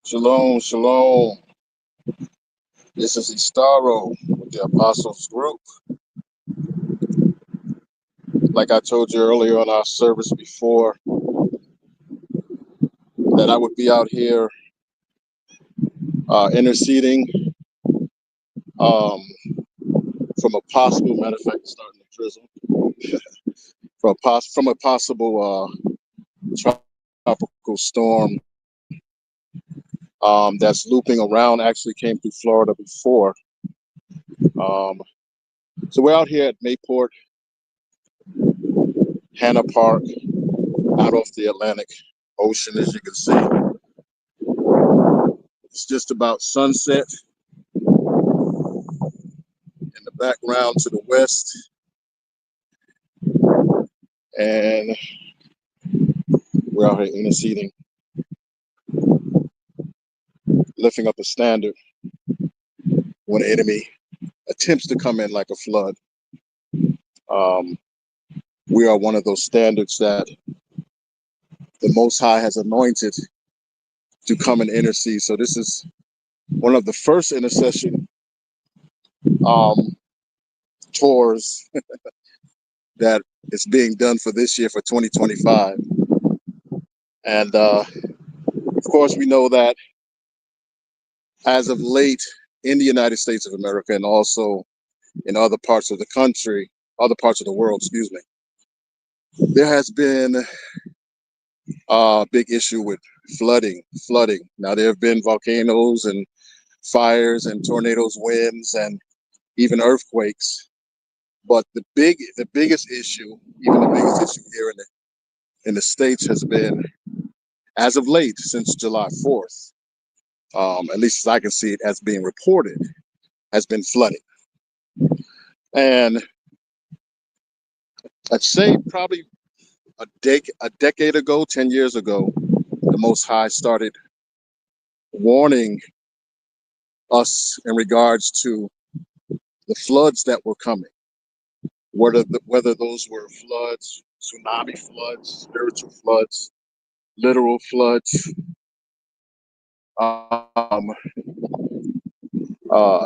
Shalom, shalom. This is Eastarro with the Apostles Group. Like I told you earlier on our service before, that I would be out here interceding um, from a possible, matter of fact, it's starting to drizzle, from a possible tropical storm that's looping around, actually came through Florida before. Um, so we're out here at MAYPORT, HANNA Park, out off the Atlantic Ocean, as you can see. It's just about sunset. In the background to the west, and we're out here interceding, lifting up a standard when the enemy attempts to come in like a flood. Um, we are one of those standards that the Most High has anointed to come and intercede. So this is one of the first intercession um, tours that is being done for this year, for 2025. And of course, we know that as of late in the United States of America, and also in other parts of the country, other parts of the world, excuse me, there has been a big issue with flooding. Now, there have been volcanoes and fires and tornadoes, winds, and even earthquakes. But the biggest issue, even the biggest issue here in the States, has been, as of late, since July 4th, at least as I can see it as being reported, has been flooding. And I'd say probably a decade ago, 10 years ago, the Most High started warning us in regards to the floods that were coming, whether those were floods, tsunami floods, spiritual floods, literal floods,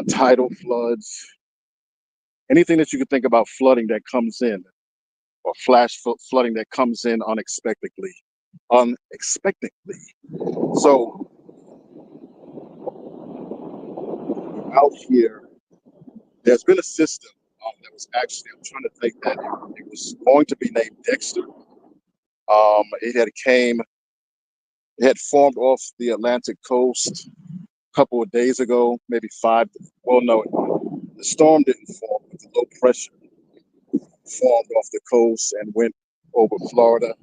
tidal floods, anything that you could think about flooding that comes in, or flooding that comes in unexpectedly. So out here, there's been a system that was actually, I'm trying to think that it was going to be named Dexter. It had formed off the Atlantic coast a couple of days ago, maybe five. Well, no, the storm didn't form, but the low pressure formed off the coast and went over Florida.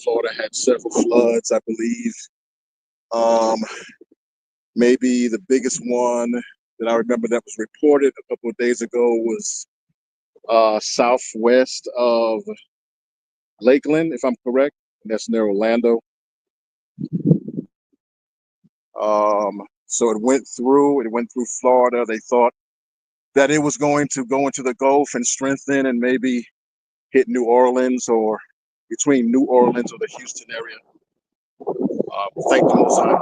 Florida had several floods, I believe. Um, Maybe the biggest one that I remember that was reported a couple of days ago was southwest of Lakeland, if I'm correct. And that's near Orlando. So it went through Florida. They thought that it was going to go into the Gulf and strengthen and maybe hit New Orleans, or between New Orleans or the Houston area. Thank the Most High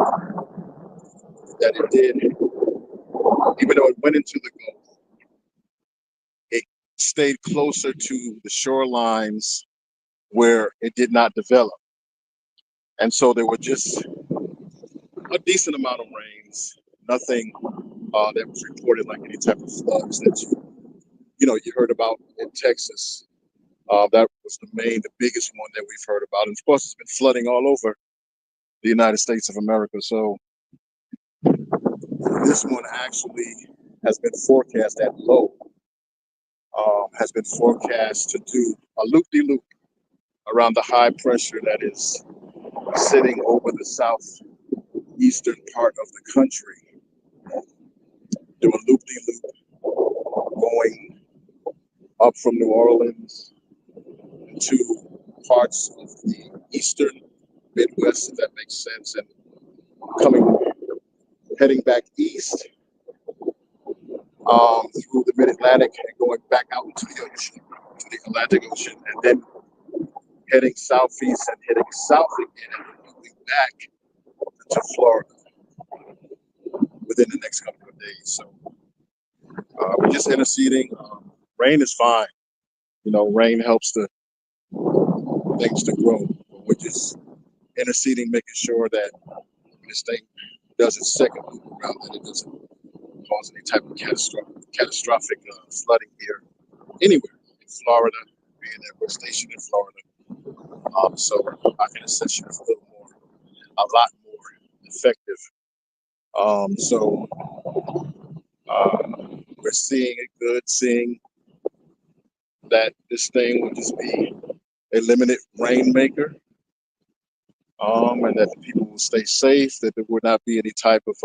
that it did. Even though it went into the Gulf, it stayed closer to the shorelines where it did not develop. And so there were just a decent amount of rains, nothing that was reported like any type of floods that you heard about in Texas. That was the biggest one that we've heard about. And of course, it's been flooding all over the United States of America. So this one actually has been forecast at low, has been forecast to do a loop-de-loop around the high pressure that is sitting over the southeastern part of the country. Do a loop-de-loop going up from New Orleans to parts of the eastern Midwest, if that makes sense, and heading back east through the Mid-Atlantic and going back out into the ocean, to the Atlantic Ocean, and then heading southeast and heading south again and moving back to Florida. within the next couple of days. So we're just interceding. Rain is fine. Rain helps things to grow. We're just interceding, making sure that this thing does its second move around, that it doesn't cause any type of catastrophic flooding here anywhere in Florida, being that we're stationed in Florida. So our intercession is a lot more effective. So we're seeing it good, seeing that this thing will just be a limited rainmaker, and that the people will stay safe, that there will not be any type of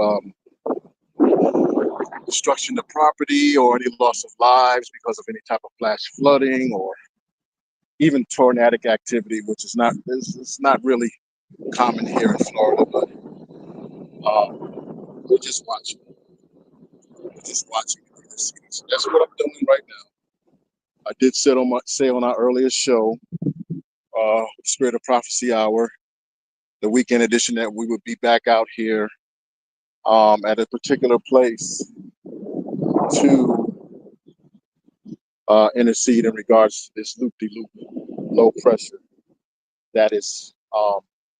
destruction of property or any loss of lives because of any type of flash flooding or even tornadic activity, which is not really common here in Florida, but we're just watching. We're just watching. So that's what I'm doing right now. I did say on our earlier show, Spirit of Prophecy Hour, the weekend edition, that we would be back out here at a particular place to intercede in regards to this loop-de-loop low pressure that is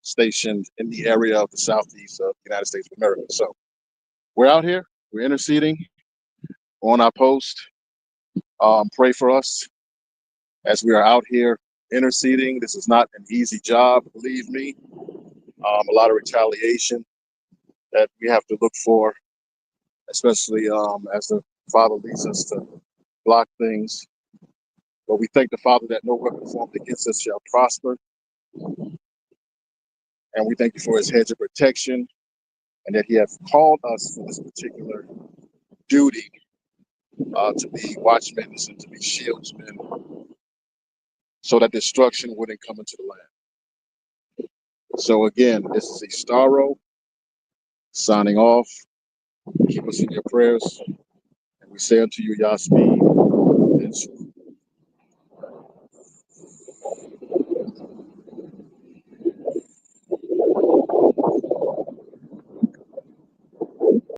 stationed in the area of the southeast of the United States of America. So we're out here, we're interceding on our post. Pray for us as we are out here interceding. This is not an easy job, believe me. A lot of retaliation that we have to look for, especially as the Father leads us to block things. But we thank the Father that no weapon formed against us shall prosper. And we thank you for his hedge of protection, and that he has called us for this particular duty, to be watchmen and to be shieldsmen, so that destruction wouldn't come into the land. So again, this is Eastarro signing off. Keep us in your prayers. And we say unto you, Yasmin, and